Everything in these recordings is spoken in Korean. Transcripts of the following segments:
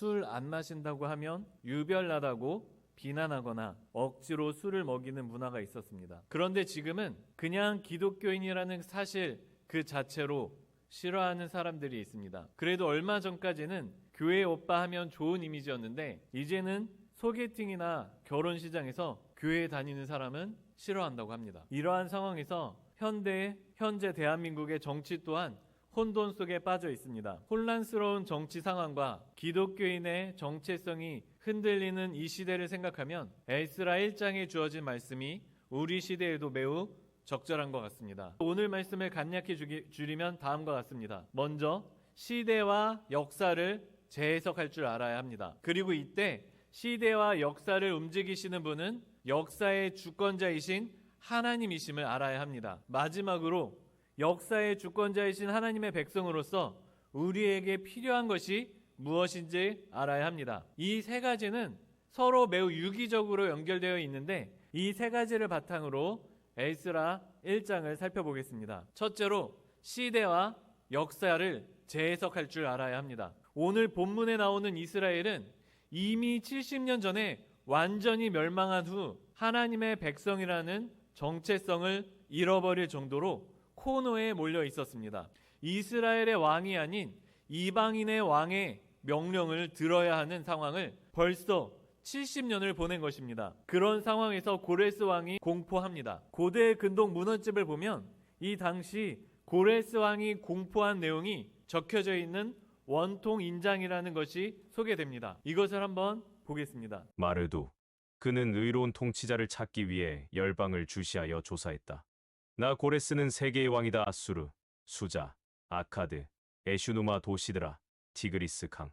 술 안 마신다고 하면 유별나다고 비난하거나 억지로 술을 먹이는 문화가 있었습니다. 그런데 지금은 그냥 기독교인이라는 사실 그 자체로 싫어하는 사람들이 있습니다. 그래도 얼마 전까지는 교회 오빠 하면 좋은 이미지였는데 이제는 소개팅이나 결혼 시장에서 교회 다니는 사람은 싫어한다고 합니다. 이러한 상황에서 현재 대한민국의 정치 또한 혼돈 속에 빠져 있습니다. 혼란스러운 정치 상황과 기독교인의 정체성이 흔들리는 이 시대를 생각하면 에스라 1장에 주어진 말씀이 우리 시대에도 매우 적절한 것 같습니다. 오늘 말씀을 간략히 줄이면 다음과 같습니다. 먼저 시대와 역사를 재해석할 줄 알아야 합니다. 그리고 이때 시대와 역사를 움직이시는 분은 역사의 주권자이신 하나님이심을 알아야 합니다. 마지막으로 역사의 주권자이신 하나님의 백성으로서 우리에게 필요한 것이 무엇인지 알아야 합니다. 이 세 가지는 서로 매우 유기적으로 연결되어 있는데 이 세 가지를 바탕으로 에스라 1장을 살펴보겠습니다. 첫째로 시대와 역사를 재해석할 줄 알아야 합니다. 오늘 본문에 나오는 이스라엘은 이미 70년 전에 완전히 멸망한 후 하나님의 백성이라는 정체성을 잃어버릴 정도로 코너에 몰려 있었습니다. 이스라엘의 왕이 아닌 이방인의 왕의 명령을 들어야 하는 상황을 벌써 70년을 보낸 것입니다. 그런 상황에서 고레스 왕이 공포합니다. 고대 근동 문헌집을 보면 이 당시 고레스 왕이 공포한 내용이 적혀져 있는 원통 인장이라는 것이 소개됩니다. 이것을 한번 보겠습니다. 마르두, 그는 의로운 통치자를 찾기 위해 열방을 주시하여 조사했다. 나 고레스는 세계의 왕이다. 아수르, 수자, 아카드, 에슈누마 도시들아, 티그리스 강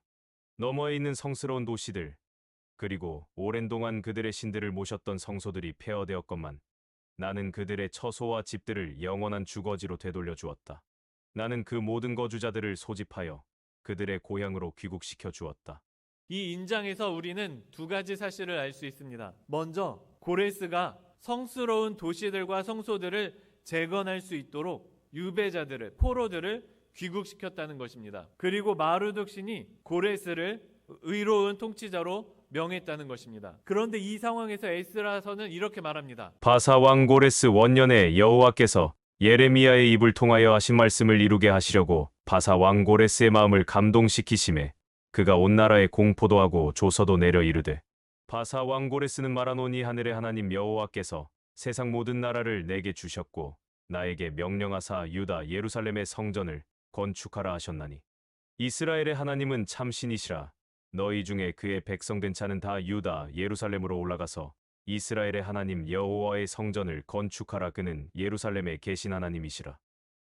너머에 있는 성스러운 도시들, 그리고 오랜 동안 그들의 신들을 모셨던 성소들이 폐허되었건만 나는 그들의 처소와 집들을 영원한 주거지로 되돌려 주었다. 나는 그 모든 거주자들을 소집하여 그들의 고향으로 귀국시켜 주었다. 이 인장에서 우리는 두 가지 사실을 알 수 있습니다. 먼저 고레스가 성스러운 도시들과 성소들을 재건할 수 있도록 유배자들을, 포로들을 귀국시켰다는 것입니다. 그리고 마르둑 신이 고레스를 의로운 통치자로 명했다는 것입니다. 그런데 이 상황에서 에스라서는 이렇게 말합니다. 바사 왕 고레스 원년에 여호와께서 예레미야의 입을 통하여 하신 말씀을 이루게 하시려고 바사 왕 고레스의 마음을 감동시키심에 그가 온 나라에 공포도 하고 조서도 내려 이르되 바사 왕 고레스는 말하노니 하늘의 하나님 여호와께서 세상 모든 나라를 내게 주셨고 나에게 명령하사 유다 예루살렘의 성전을 건축하라 하셨나니 이스라엘의 하나님은 참신이시라. 너희 중에 그의 백성된 자는 다 유다 예루살렘으로 올라가서 이스라엘의 하나님 여호와의 성전을 건축하라. 그는 예루살렘에 계신 하나님이시라.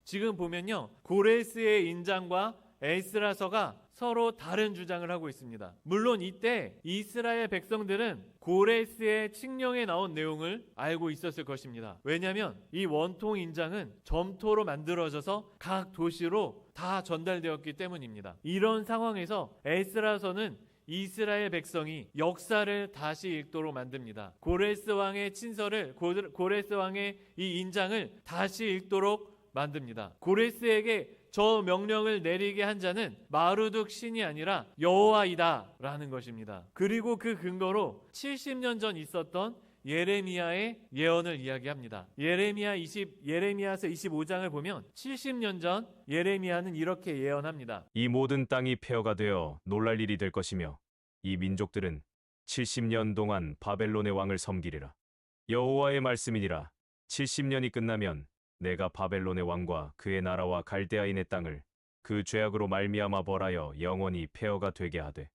지금 보면요, 고레스의 인장과 에스라서가 서로 다른 주장을 하고 있습니다. 물론 이때 이스라엘 백성들은 고레스의 칙령에 나온 내용을 알고 있었을 것입니다. 왜냐하면 이 원통 인장은 점토로 만들어져서 각 도시로 다 전달되었기 때문입니다. 이런 상황에서 에스라서는 이스라엘 백성이 역사를 다시 읽도록 만듭니다. 고레스 왕의 친서를, 고레스 왕의 이 인장을 다시 읽도록 만듭니다. 고레스에게 저 명령을 내리게 한 자는 마르둑 신이 아니라 여호와이다 라는 것입니다. 그리고 그 근거로 70년 전 있었던 예레미야의 예언을 이야기합니다. 예레미야서 25장을 보면 70년 전 예레미야는 이렇게 예언합니다. 이 모든 땅이 폐허가 되어 놀랄 일이 될 것이며 이 민족들은 70년 동안 바벨론의 왕을 섬기리라. 여호와의 말씀이니라. 70년이 끝나면 내가 바벨론의 왕과 그의 나라와 갈대아인의 땅을 그 죄악으로 말미암아 벌하여 영원히 폐허가 되게 하되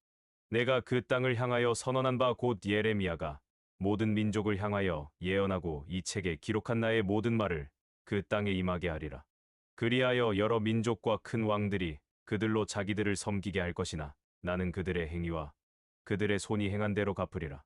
내가 그 땅을 향하여 선언한 바 곧 예레미야가 모든 민족을 향하여 예언하고 이 책에 기록한 나의 모든 말을 그 땅에 임하게 하리라. 그리하여 여러 민족과 큰 왕들이 그들로 자기들을 섬기게 할 것이나 나는 그들의 행위와 그들의 손이 행한 대로 갚으리라.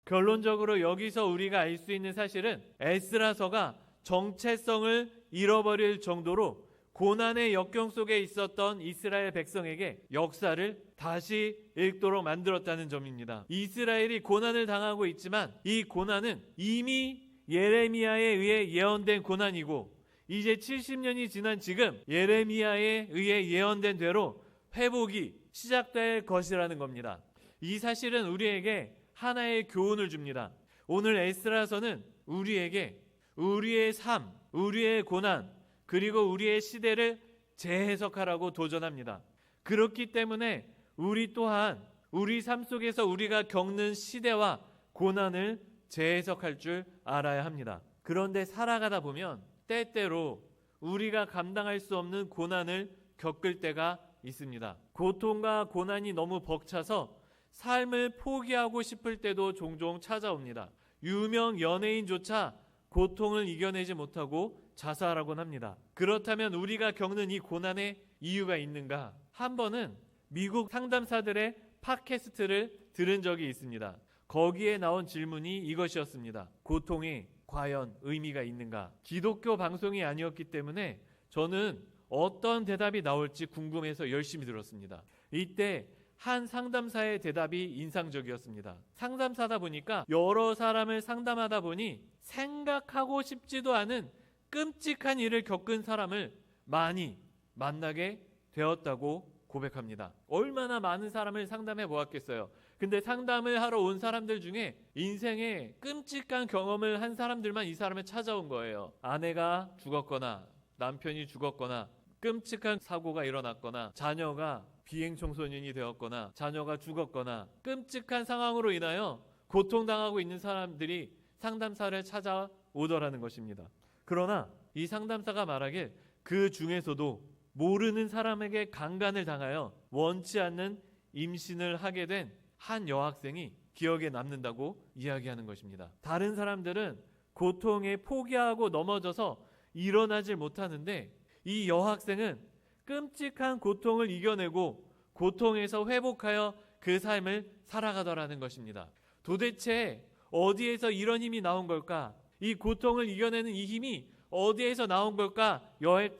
결론적으로 여기서 우리가 알 수 있는 사실은 에스라서가 정체성을 잃어버릴 정도로 고난의 역경 속에 있었던 이스라엘 백성에게 역사를 다시 읽도록 만들었다는 점입니다. 이스라엘이 고난을 당하고 있지만 이 고난은 이미 예레미야에 의해 예언된 고난이고 이제 70년이 지난 지금 예레미야에 의해 예언된 대로 회복이 시작될 것이라는 겁니다. 이 사실은 우리에게 하나의 교훈을 줍니다. 오늘 에스라서는 우리에게 우리의 삶, 우리의 고난, 그리고 우리의 시대를 재해석하라고 도전합니다. 그렇기 때문에 우리 또한 우리 삶 속에서 우리가 겪는 시대와 고난을 재해석할 줄 알아야 합니다. 그런데 살아가다 보면 때때로 우리가 감당할 수 없는 고난을 겪을 때가 있습니다. 고통과 고난이 너무 벅차서 삶을 포기하고 싶을 때도 종종 찾아옵니다. 유명 연예인조차 고통을 이겨내지 못하고 자살하곤 합니다. 그렇다면 우리가 겪는 이 고난의 이유가 있는가? 한 번은 미국 상담사들의 팟캐스트를 들은 적이 있습니다. 거기에 나온 질문이 이것이었습니다. 고통이 과연 의미가 있는가? 기독교 방송이 아니었기 때문에 저는 어떤 대답이 나올지 궁금해서 열심히 들었습니다. 이때 한 상담사의 대답이 인상적이었습니다. 상담사다 보니까 여러 사람을 상담하다 보니 생각하고 싶지도 않은 끔찍한 일을 겪은 사람을 많이 만나게 되었다고 고백합니다. 얼마나 많은 사람을 상담해 보았겠어요. 근데 상담을 하러 온 사람들 중에 인생에 끔찍한 경험을 한 사람들만 이 사람을 찾아온 거예요. 아내가 죽었거나 남편이 죽었거나 끔찍한 사고가 일어났거나 자녀가 비행청소년이 되었거나 자녀가 죽었거나 끔찍한 상황으로 인하여 고통당하고 있는 사람들이 상담사를 찾아오더라는 것입니다. 그러나 이 상담사가 말하길 그 중에서도 모르는 사람에게 강간을 당하여 원치 않는 임신을 하게 된 한 여학생이 기억에 남는다고 이야기하는 것입니다. 다른 사람들은 고통에 포기하고 넘어져서 일어나질 못하는데 이 여학생은 끔찍한 고통을 이겨내고 고통에서 회복하여 그 삶을 살아가더라는 것입니다. 도대체 어디에서 이런 힘이 나온 걸까? 이 고통을 이겨내는 이 힘이 어디에서 나온 걸까?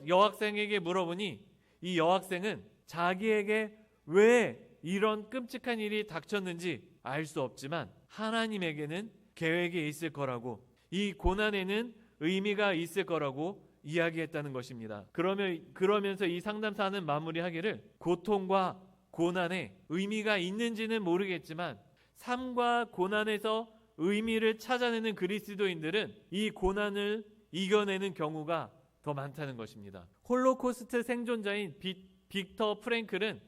여학생에게 물어보니 이 여학생은 자기에게 왜 이런 끔찍한 일이 닥쳤는지 알 수 없지만 하나님에게는 계획이 있을 거라고, 이 고난에는 의미가 있을 거라고 이야기했다는 것입니다. 그러면서 이 상담사는 마무리하기를 고통과 고난에 의미가 있는지는 모르겠지만 삶과 고난에서 의미를 찾아내는 그리스도인들은 이 고난을 이겨내는 경우가 더 많다는 것입니다. 홀로코스트 생존자인 빅터 프랭클은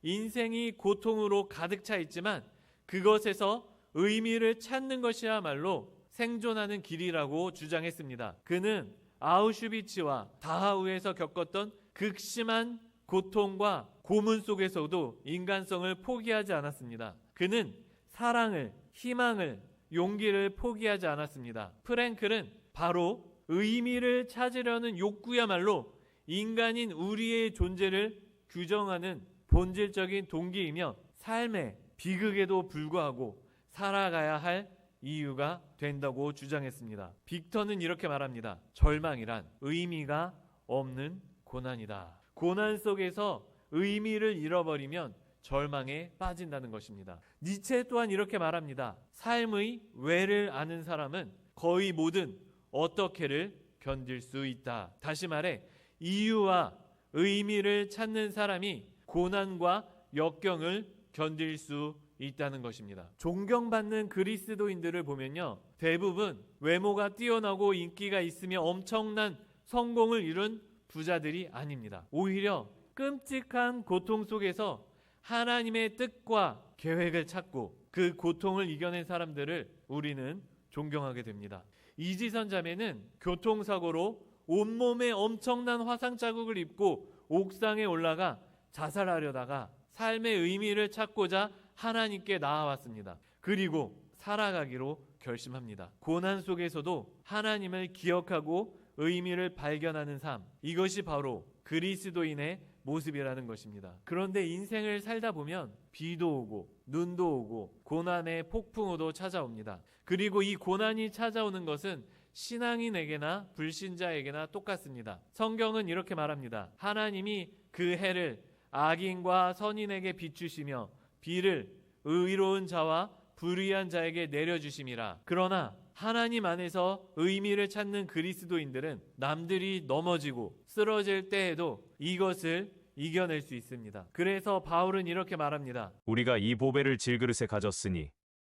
인생이 고통으로 가득 차 있지만 그것에서 의미를 찾는 것이야말로 생존하는 길이라고 주장했습니다. 그는 아우슈비츠와 다하우에서 겪었던 극심한 고통과 고문 속에서도 인간성을 포기하지 않았습니다. 그는 사랑을, 희망을, 용기를 포기하지 않았습니다. 프랭클은 바로 의미를 찾으려는 욕구야말로 인간인 우리의 존재를 규정하는 본질적인 동기이며 삶의 비극에도 불구하고 살아가야 할 이유가 된다고 주장했습니다. 빅터는 이렇게 말합니다. 절망이란 의미가 없는 고난이다. 고난 속에서 의미를 잃어버리면 절망에 빠진다는 것입니다. 니체 또한 이렇게 말합니다. 삶의 왜를 아는 사람은 거의 모든 어떻게를 견딜 수 있다. 다시 말해 이유와 의미를 찾는 사람이 고난과 역경을 견딜 수 있다는 것입니다. 존경받는 그리스도인들을 보면요, 대부분 외모가 뛰어나고 인기가 있으며 엄청난 성공을 이룬 부자들이 아닙니다. 오히려 끔찍한 고통 속에서 하나님의 뜻과 계획을 찾고 그 고통을 이겨낸 사람들을 우리는 존경하게 됩니다. 이지선 자매는 교통사고로 온몸에 엄청난 화상 자국을 입고 옥상에 올라가 자살하려다가 삶의 의미를 찾고자 하나님께 나아왔습니다. 그리고 살아가기로 결심합니다. 고난 속에서도 하나님을 기억하고 의미를 발견하는 삶, 이것이 바로 그리스도인의 모습이라는 것입니다. 그런데 인생을 살다 보면 비도 오고 눈도 오고 고난의 폭풍우도 찾아옵니다. 그리고 이 고난이 찾아오는 것은 신앙인에게나 불신자에게나 똑같습니다. 성경은 이렇게 말합니다. 하나님이 그 해를 악인과 선인에게 비추시며 비를 의로운 자와 불의한 자에게 내려주심이라. 그러나 하나님 안에서 의미를 찾는 그리스도인들은 남들이 넘어지고 쓰러질 때에도 이것을 이겨낼 수 있습니다. 그래서 바울은 이렇게 말합니다. 우리가 이 보배를 질그릇에 가졌으니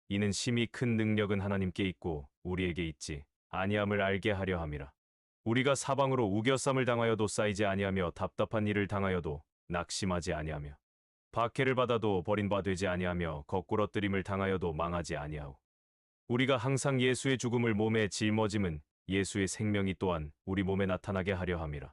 이는 심히 큰 능력은 하나님께 있고 우리에게 있지 아니함을 알게 하려 함이라. 우리가 사방으로 우겨쌈을 당하여도 쌓이지 아니하며 답답한 일을 당하여도 낙심하지 아니하며 박해를 받아도 버림바 되지 아니하며 거꾸러뜨림을 당하여도 망하지 아니하오. 우리가 항상 예수의 죽음을 몸에 짊어짐은 예수의 생명이 또한 우리 몸에 나타나게 하려 함이라.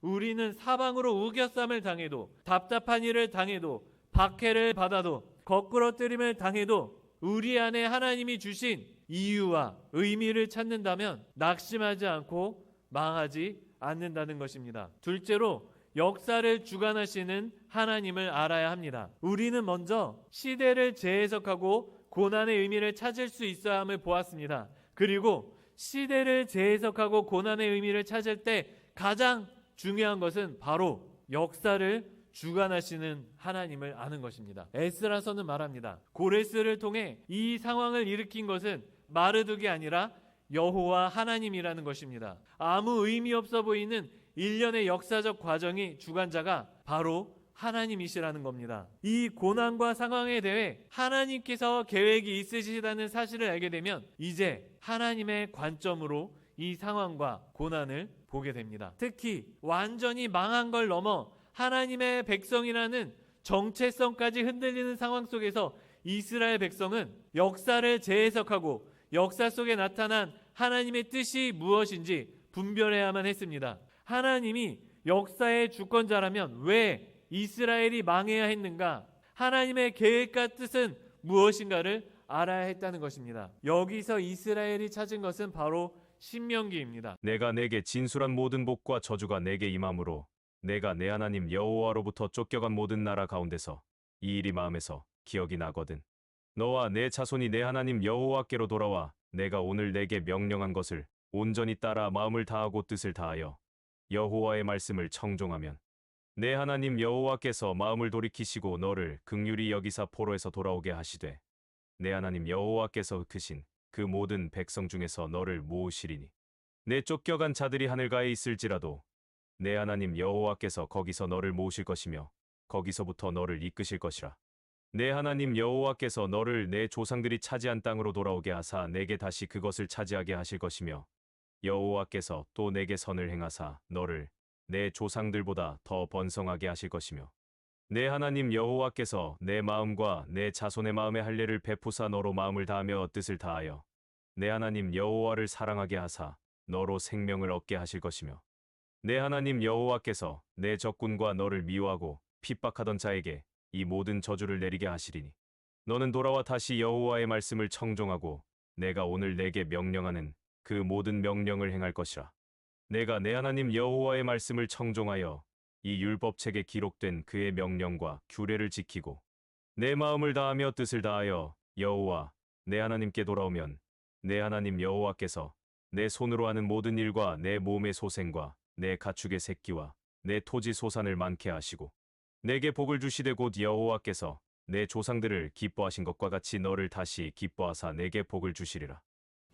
우리는 사방으로 우겨쌈을 당해도 답답한 일을 당해도 박해를 받아도 거꾸러뜨림을 당해도 우리 안에 하나님이 주신 이유와 의미를 찾는다면 낙심하지 않고 망하지 않는다는 것입니다. 둘째로 역사를 주관하시는 하나님을 알아야 합니다. 우리는 먼저 시대를 재해석하고 고난의 의미를 찾을 수 있어야 함을 보았습니다. 그리고 시대를 재해석하고 고난의 의미를 찾을 때 가장 중요한 것은 바로 역사를 주관하시는 하나님을 아는 것입니다. 에스라서는 말합니다. 고레스를 통해 이 상황을 일으킨 것은 마르둑이 아니라 여호와 하나님이라는 것입니다. 아무 의미 없어 보이는 일련의 역사적 과정이 주관자가 바로 하나님이시라는 겁니다. 이 고난과 상황에 대해 하나님께서 계획이 있으시다는 사실을 알게 되면 이제 하나님의 관점으로 이 상황과 고난을 보게 됩니다. 특히 완전히 망한 걸 넘어 하나님의 백성이라는 정체성까지 흔들리는 상황 속에서 이스라엘 백성은 역사를 재해석하고 역사 속에 나타난 하나님의 뜻이 무엇인지 분별해야만 했습니다. 하나님이 역사의 주권자라면 왜 이스라엘이 망해야 했는가? 하나님의 계획과 뜻은 무엇인가를 알아야 했다는 것입니다. 여기서 이스라엘이 찾은 것은 바로 신명기입니다. 내가 내게 진술한 모든 복과 저주가 내게 임함으로 내가 내 하나님 여호와로부터 쫓겨간 모든 나라 가운데서 이 일이 마음에서 기억이 나거든. 너와 내 자손이 내 하나님 여호와께로 돌아와 내가 오늘 내게 명령한 것을 온전히 따라 마음을 다하고 뜻을 다하여 여호와의 말씀을 청종하면 내 하나님 여호와께서 마음을 돌이키시고 너를 긍휼히 여기사 포로에서 돌아오게 하시되 내 하나님 여호와께서 흩으신 그 모든 백성 중에서 너를 모으시리니 내 쫓겨간 자들이 하늘가에 있을지라도 내 하나님 여호와께서 거기서 너를 모으실 것이며 거기서부터 너를 이끄실 것이라. 내 하나님 여호와께서 너를 내 조상들이 차지한 땅으로 돌아오게 하사 내게 다시 그것을 차지하게 하실 것이며 여호와께서 또 내게 선을 행하사 너를 내 조상들보다 더 번성하게 하실 것이며 내 하나님 여호와께서 내 마음과 내 자손의 마음에 할례를 베푸사 너로 마음을 다하며 뜻을 다하여 내 하나님 여호와를 사랑하게 하사 너로 생명을 얻게 하실 것이며 내 하나님 여호와께서 내 적군과 너를 미워하고 핍박하던 자에게 이 모든 저주를 내리게 하시리니 너는 돌아와 다시 여호와의 말씀을 청종하고 내가 오늘 내게 명령하는 그 모든 명령을 행할 것이라. 내가 내 하나님 여호와의 말씀을 청종하여 이 율법책에 기록된 그의 명령과 규례를 지키고 내 마음을 다하며 뜻을 다하여 여호와 내 하나님께 돌아오면 내 하나님 여호와께서 내 손으로 하는 모든 일과 내 몸의 소생과 내 가축의 새끼와 내 토지 소산을 많게 하시고 내게 복을 주시되 곧 여호와께서 내 조상들을 기뻐하신 것과 같이 너를 다시 기뻐하사 내게 복을 주시리라.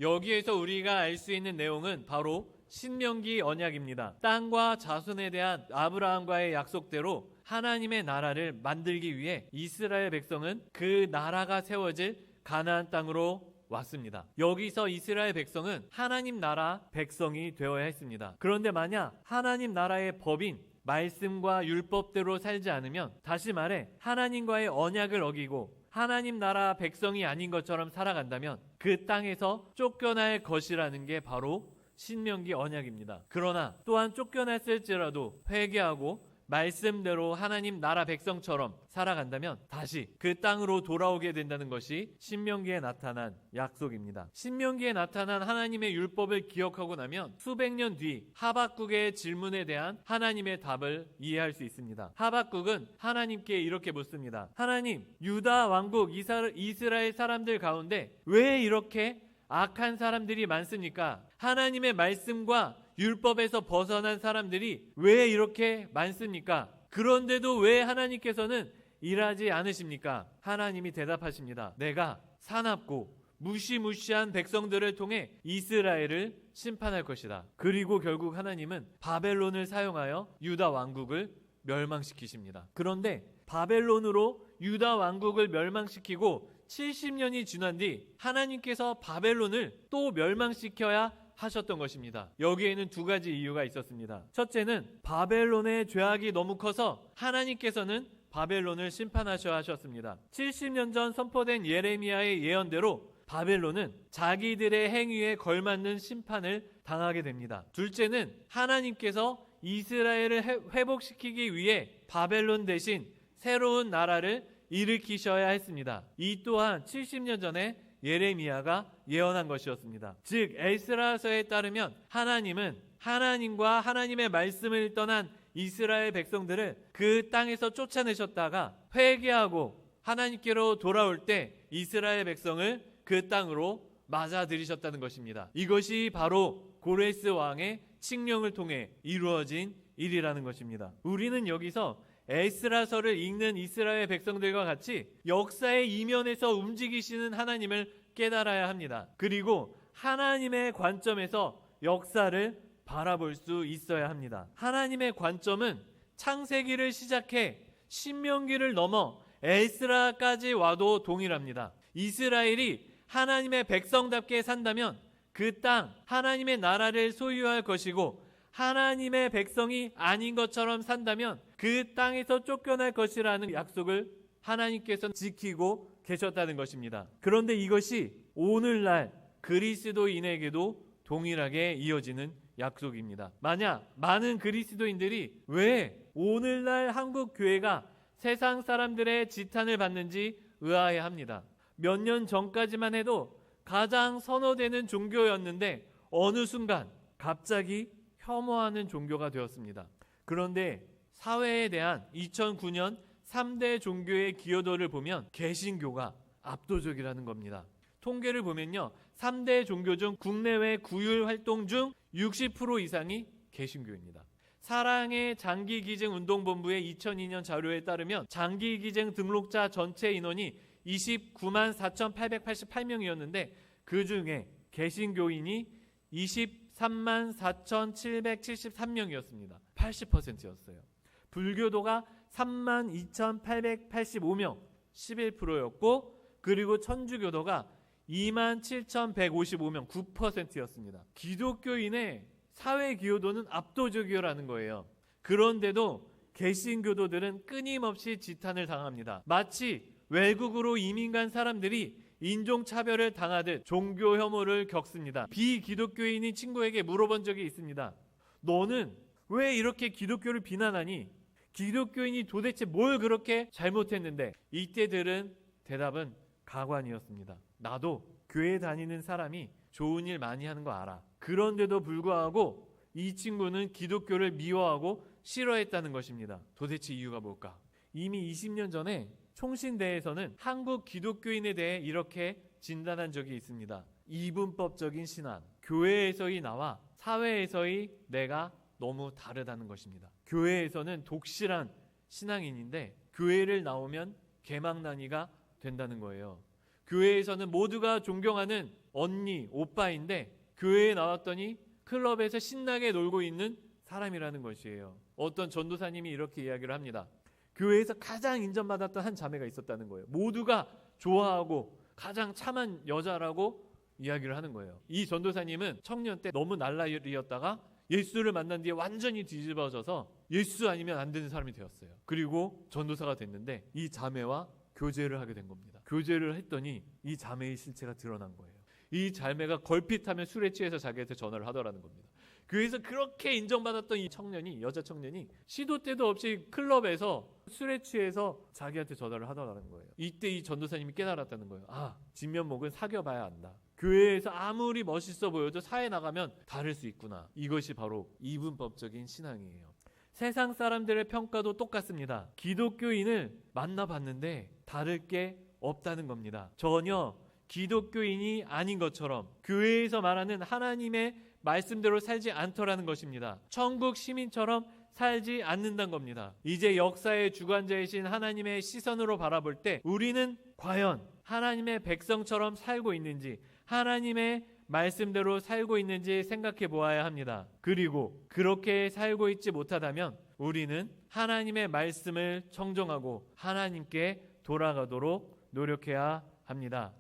여기에서 우리가 알 수 있는 내용은 바로 신명기 언약입니다. 땅과 자손에 대한 아브라함과의 약속대로 하나님의 나라를 만들기 위해 이스라엘 백성은 그 나라가 세워질 가나안 땅으로 왔습니다. 여기서 이스라엘 백성은 하나님 나라 백성이 되어야 했습니다. 그런데 만약 하나님 나라의 법인 말씀과 율법대로 살지 않으면, 다시 말해 하나님과의 언약을 어기고 하나님 나라 백성이 아닌 것처럼 살아간다면 그 땅에서 쫓겨날 것이라는 게 바로 신명기 언약입니다. 그러나 또한 쫓겨났을지라도 회개하고 말씀대로 하나님 나라 백성처럼 살아간다면 다시 그 땅으로 돌아오게 된다는 것이 신명기에 나타난 약속입니다. 신명기에 나타난 하나님의 율법을 기억하고 나면 수백 년 뒤 하박국의 질문에 대한 하나님의 답을 이해할 수 있습니다. 하박국은 하나님께 이렇게 묻습니다. 하나님, 유다 왕국 이스라엘 사람들 가운데 왜 이렇게 악한 사람들이 많습니까? 하나님의 말씀과 율법에서 벗어난 사람들이 왜 이렇게 많습니까? 그런데도 왜 하나님께서는 일하지 않으십니까? 하나님이 대답하십니다. 내가 사납고 무시무시한 백성들을 통해 이스라엘을 심판할 것이다. 그리고 결국 하나님은 바벨론을 사용하여 유다 왕국을 멸망시키십니다. 그런데 바벨론으로 유다 왕국을 멸망시키고 70년이 지난 뒤 하나님께서 바벨론을 또 멸망시켜야 하셨던 것입니다. 여기에는 두 가지 이유가 있었습니다. 첫째는 바벨론의 죄악이 너무 커서 하나님께서는 바벨론을 심판하셔야 하셨습니다. 70년 전 선포된 예레미야의 예언대로 바벨론은 자기들의 행위에 걸맞는 심판을 당하게 됩니다. 둘째는 하나님께서 이스라엘을 회복시키기 위해 바벨론 대신 새로운 나라를 일으키셔야 했습니다. 이 또한 70년 전에 예레미야가 예언한 것이었습니다. 즉 에스라서에 따르면 하나님은 하나님과 하나님의 말씀을 떠난 이스라엘 백성들을 그 땅에서 쫓아내셨다가 회개하고 하나님께로 돌아올 때 이스라엘 백성을 그 땅으로 맞아들이셨다는 것입니다. 이것이 바로 고레스 왕의 칙령을 통해 이루어진 일이라는 것입니다. 우리는 여기서 에스라서를 읽는 이스라엘 백성들과 같이 역사의 이면에서 움직이시는 하나님을 깨달아야 합니다. 그리고 하나님의 관점에서 역사를 바라볼 수 있어야 합니다. 하나님의 관점은 창세기를 시작해 신명기를 넘어 에스라까지 와도 동일합니다. 이스라엘이 하나님의 백성답게 산다면 그 땅 하나님의 나라를 소유할 것이고 하나님의 백성이 아닌 것처럼 산다면 그 땅에서 쫓겨날 것이라는 약속을 하나님께서 지키고 계셨다는 것입니다. 그런데 이것이 오늘날 그리스도인에게도 동일하게 이어지는 약속입니다. 만약 많은 그리스도인들이 왜 오늘날 한국 교회가 세상 사람들의 지탄을 받는지 의아해합니다. 몇 년 전까지만 해도 가장 선호되는 종교였는데 어느 순간 갑자기 혐오하는 종교가 되었습니다. 그런데 사회에 대한 2009년 3대 종교의 기여도를 보면 개신교가 압도적이라는 겁니다. 통계를 보면요, 3대 종교 중 국내외 구율 활동 중 60% 이상이 개신교입니다. 사랑의 장기기증운동본부의 2002년 자료에 따르면 장기기증 등록자 전체 인원이 29만 4,888명이었는데 그 중에 개신교인이 23만 4,773명이었습니다. 80%였어요. 불교도가 3만 2,885명, 11%였고 그리고 천주교도가 2만 7,155명, 9%였습니다. 기독교인의 사회 기여도는 압도적이라는 거예요. 그런데도 개신교도들은 끊임없이 지탄을 당합니다. 마치 외국으로 이민 간 사람들이 인종차별을 당하듯 종교 혐오를 겪습니다. 비기독교인이 친구에게 물어본 적이 있습니다. 너는 왜 이렇게 기독교를 비난하니? 기독교인이 도대체 뭘 그렇게 잘못했는데? 이때 들은 대답은 가관이었습니다. 나도 교회 다니는 사람이 좋은 일 많이 하는 거 알아. 그런데도 불구하고 이 친구는 기독교를 미워하고 싫어했다는 것입니다. 도대체 이유가 뭘까? 이미 20년 전에 총신대에서는 한국 기독교인에 대해 이렇게 진단한 적이 있습니다. 이분법적인 신앙, 교회에서의 나와 사회에서의 내가 너무 다르다는 것입니다. 교회에서는 독실한 신앙인인데 교회를 나오면 개망난이가 된다는 거예요. 교회에서는 모두가 존경하는 언니, 오빠인데 교회에 나왔더니 클럽에서 신나게 놀고 있는 사람이라는 것이에요. 어떤 전도사님이 이렇게 이야기를 합니다. 교회에서 가장 인정받았던 한 자매가 있었다는 거예요. 모두가 좋아하고 가장 참한 여자라고 이야기를 하는 거예요. 이 전도사님은 청년 때 너무 날라리였다가 예수를 만난 뒤에 완전히 뒤집어져서 예수 아니면 안 되는 사람이 되었어요. 그리고 전도사가 됐는데 이 자매와 교제를 하게 된 겁니다. 교제를 했더니 이 자매의 실체가 드러난 거예요. 이 자매가 걸핏하면 술에 취해서 자기한테 전화를 하더라는 겁니다. 교회에서 그렇게 인정받았던 이 청년이, 여자 청년이 시도 때도 없이 클럽에서 술에 취해서 자기한테 전화를 하더라는 거예요. 이때 이 전도사님이 깨달았다는 거예요. 아, 진면목은 사귀어봐야 안다. 교회에서 아무리 멋있어 보여도 사회 나가면 다를 수 있구나. 이것이 바로 이분법적인 신앙이에요. 세상 사람들의 평가도 똑같습니다. 기독교인을 만나봤는데 다를 게 없다는 겁니다. 전혀 기독교인이 아닌 것처럼 교회에서 말하는 하나님의 말씀대로 살지 않더라는 것입니다. 천국 시민처럼 살지 않는다는 겁니다. 이제 역사의 주관자이신 하나님의 시선으로 바라볼 때 우리는 과연 하나님의 백성처럼 살고 있는지, 하나님의 말씀대로 살고 있는지 생각해 보아야 합니다. 그리고 그렇게 살고 있지 못하다면 우리는 하나님의 말씀을 청정하고 하나님께 돌아가도록 노력해야 합니다.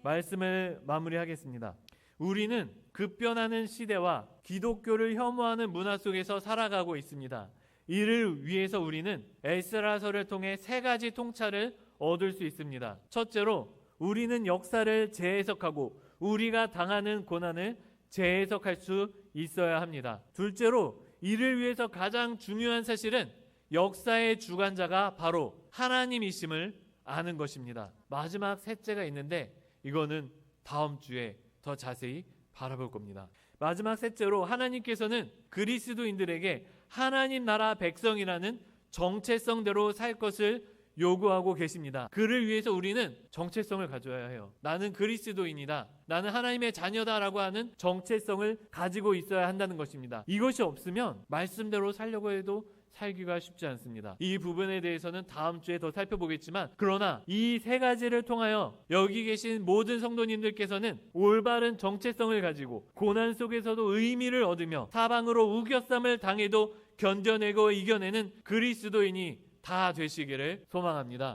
말씀을 마무리하겠습니다. 우리는 급변하는 시대와 기독교를 혐오하는 문화 속에서 살아가고 있습니다. 이를 위해서 우리는 에스라서를 통해 세 가지 통찰을 얻을 수 있습니다. 첫째로 우리는 역사를 재해석하고 우리가 당하는 고난을 재해석할 수 있어야 합니다. 둘째로 이를 위해서 가장 중요한 사실은 역사의 주관자가 바로 하나님이심을 아는 것입니다. 마지막 셋째가 있는데 이거는 다음 주에 더 자세히 바라볼 겁니다. 마지막 셋째로 하나님께서는 그리스도인들에게 하나님 나라 백성이라는 정체성대로 살 것을 요구하고 계십니다. 그를 위해서 우리는 정체성을 가져야 해요. 나는 그리스도인이다. 나는 하나님의 자녀다라고 하는 정체성을 가지고 있어야 한다는 것입니다. 이것이 없으면 말씀대로 살려고 해도 살기가 쉽지 않습니다. 이 부분에 대해서는 다음 주에 더 살펴보겠지만, 그러나 이 세 가지를 통하여 여기 계신 모든 성도님들께서는 올바른 정체성을 가지고 고난 속에서도 의미를 얻으며 사방으로 우겨쌈을 당해도 견뎌내고 이겨내는 그리스도인이 다 되시기를 소망합니다.